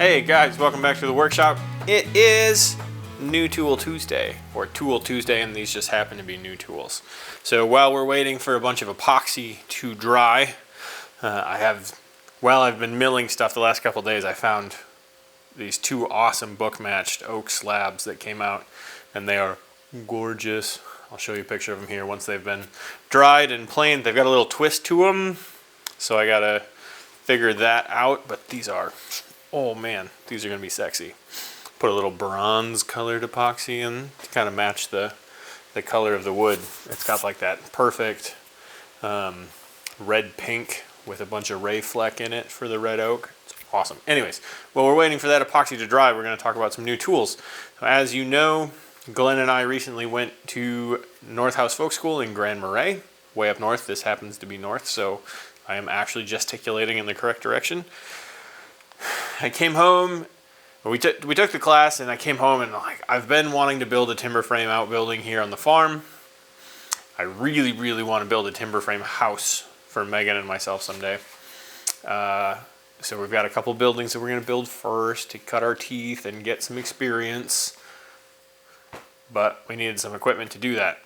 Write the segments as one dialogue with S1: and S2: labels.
S1: Hey guys, welcome back to the workshop. It is New Tool Tuesday, or Tool Tuesday, and these just happen to be new tools. So while we're waiting for a bunch of epoxy to dry, while I've been milling stuff the last couple days, I found these two awesome book-matched oak slabs that came out, and they are gorgeous. I'll show you a picture of them here once they've been dried and planed. They've got a little twist to them, so I gotta figure that out, but these are, oh man, these are gonna be sexy. Put a little bronze colored epoxy in to kind of match the color of the wood. It's got like that perfect red pink with a bunch of ray fleck in it for the red oak. It's awesome. Anyways, while we're waiting for that epoxy to dry, we're gonna talk about some new tools. So as you know, Glenn and I recently went to North House Folk School in Grand Marais, way up north. This happens to be north, so I am actually gesticulating in the correct direction. I came home, we took the class, and I came home and I've been wanting to build a timber frame outbuilding here on the farm. I really, really want to build a timber frame house for Megan and myself someday. So we've got a couple buildings that we're going to build first to cut our teeth and get some experience. But we needed some equipment to do that.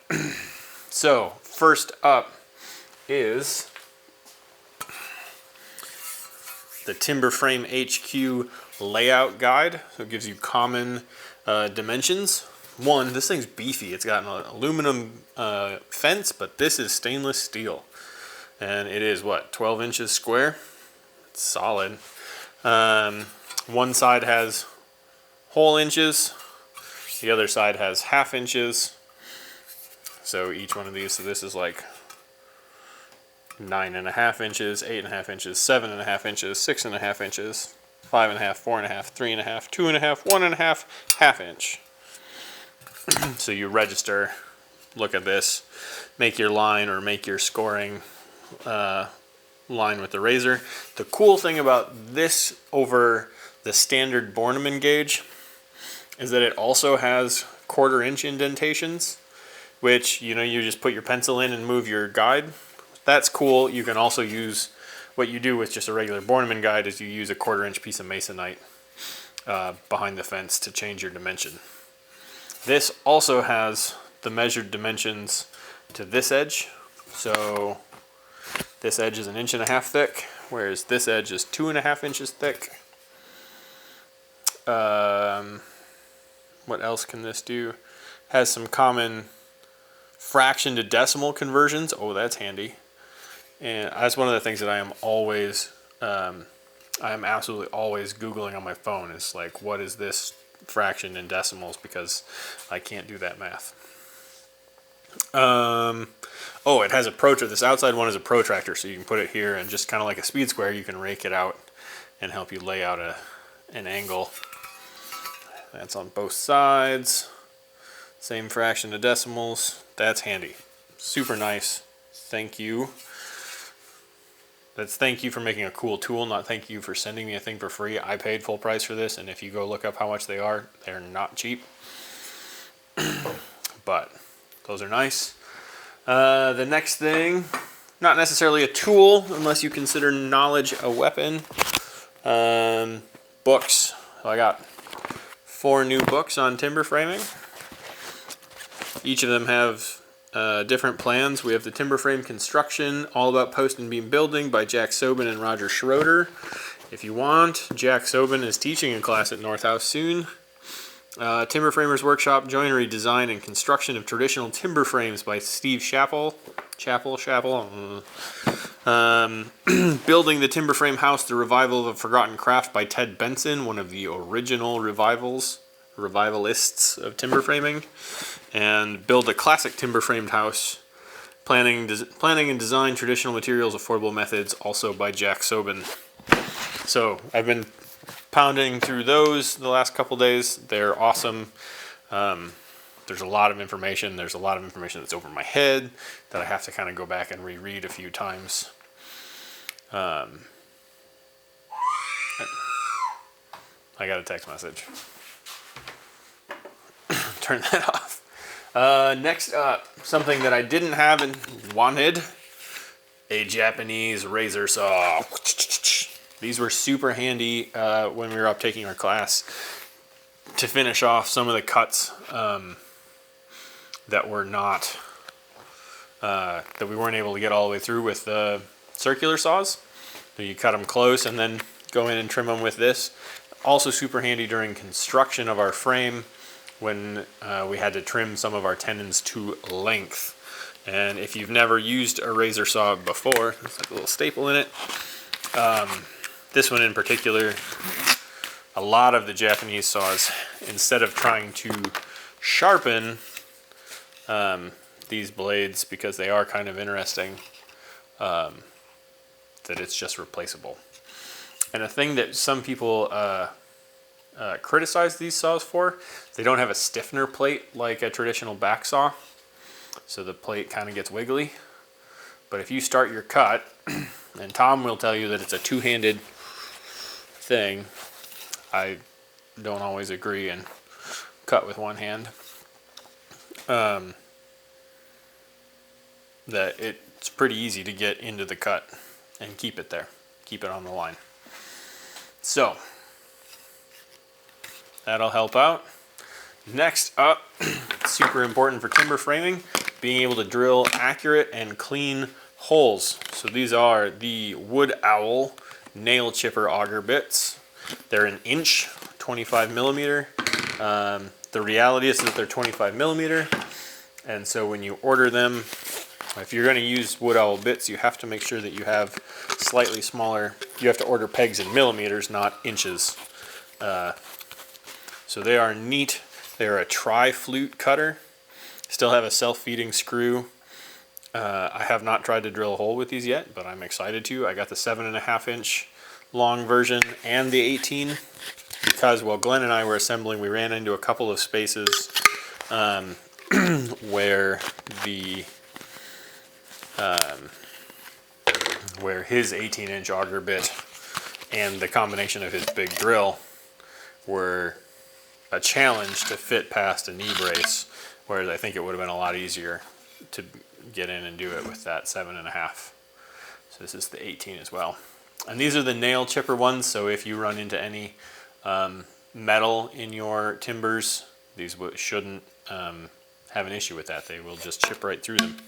S1: So first up is the Timber Frame HQ layout guide. So it gives you common dimensions. One, this thing's beefy. It's got an aluminum fence, but this is stainless steel. And it is what, 12 inches square? It's solid. One side has whole inches. The other side has half inches. So each one of these, so this is like 9.5 inches, 8.5 inches, 7.5 inches, 6.5 inches, 5.5, 4.5, 3.5, 2.5, 1.5, half inch. So you register, look at this, make your line or make your scoring line with the razor. The cool thing about this over the standard Bornemann gauge is that it also has 1/4 inch indentations, which, you know, you just put your pencil in and move your guide. That's cool. You can also use, what you do with just a regular Bornemann guide is you use a 1/4 inch piece of masonite behind the fence to change your dimension. This also has the measured dimensions to this edge. So this edge is 1.5 inches thick, whereas this edge is 2.5 inches thick. What else can this do? Has some common fraction to decimal conversions. Oh, that's handy. And that's one of the things that I am always, I am absolutely always Googling on my phone. Is like, what is this fraction in decimals? Because I can't do that math. Oh, it has a protractor. This outside one is a protractor, so you can put it here and just kind of like a speed square, you can rake it out and help you lay out an angle. That's on both sides. Same fraction to decimals. That's handy. Super nice. Thank you. That's thank you for making a cool tool, not thank you for sending me a thing for free. I paid full price for this, and if you go look up how much they are, they're not cheap. But those are nice. The next thing, not necessarily a tool, unless you consider knowledge a weapon. Books. So I got 4 new books on timber framing. Each of them have different plans. We have the Timber Frame Construction, All About Post and Beam Building by Jack Sobon and Roger Schroeder. If you want, Jack Sobon is teaching a class at North House soon. Timber Framers Workshop, Joinery, Design, and Construction of Traditional Timber Frames by Steve Chappell. Chappell. Building the Timber Frame House, The Revival of a Forgotten Craft by Ted Benson, one of the original revivalists of timber framing. And Build a Classic Timber Framed House, Planning and Design Traditional Materials, Affordable Methods, also by Jack Sobon. So I've been pounding through those the last couple days. They're awesome. There's a lot of information. There's a lot of information that's over my head that I have to kind of go back and reread a few times. I got a text message. Turn that off. Next up, something that I didn't have and wanted, a Japanese razor saw. These were super handy when we were up taking our class to finish off some of the cuts that were not, that we weren't able to get all the way through with the circular saws. So you cut them close and then go in and trim them with this. Also super handy during construction of our frame when we had to trim some of our tenons to length. And if you've never used a razor saw before, there's like a little staple in it. This one in particular, a lot of the Japanese saws, instead of trying to sharpen these blades, because they are kind of interesting, that it's just replaceable. And a thing that some people criticize these saws for, they don't have a stiffener plate like a traditional back saw, so the plate kind of gets wiggly. But if you start your cut, and Tom will tell you that it's a two-handed thing, I don't always agree and cut with one hand, that it's pretty easy to get into the cut and keep it there, keep it on the line. So that'll help out. Next up, super important for timber framing, being able to drill accurate and clean holes. So these are the WoodOwl nail chipper auger bits. They're an inch, 25 millimeter. The reality is that they're 25 millimeter, and so when you order them, if you're going to use WoodOwl bits, you have to make sure that you have slightly smaller. You have to order pegs in millimeters, not inches. So they are neat. They're a tri-flute cutter. Still have a self-feeding screw. I have not tried to drill a hole with these yet, but I'm excited to. I got the 7.5 inch long version and the 18, because while Glenn and I were assembling, we ran into a couple of spaces where his 18-inch auger bit and the combination of his big drill were a challenge to fit past a knee brace, whereas I think it would have been a lot easier to get in and do it with that 7.5. So this is the 18 as well. And these are the nail chipper ones, so if you run into any metal in your timbers, these shouldn't have an issue with that. They will just chip right through them.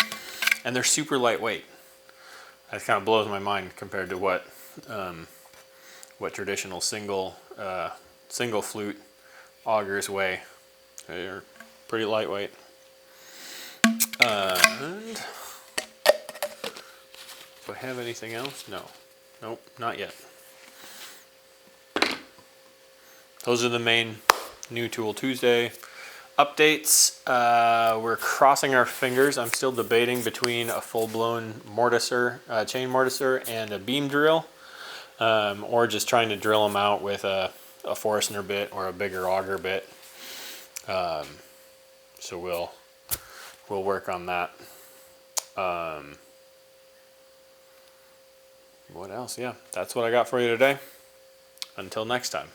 S1: And they're super lightweight. That kind of blows my mind compared to what traditional single flute augers weigh. They're pretty lightweight. And do I have anything else? No. Nope, not yet. Those are the main New Tool Tuesday updates. We're crossing our fingers. I'm still debating between a full-blown mortiser, chain mortiser, and a beam drill, or just trying to drill them out with a Forstner bit or a bigger auger bit. So we'll work on that. What else? Yeah, that's what I got for you today. Until next time.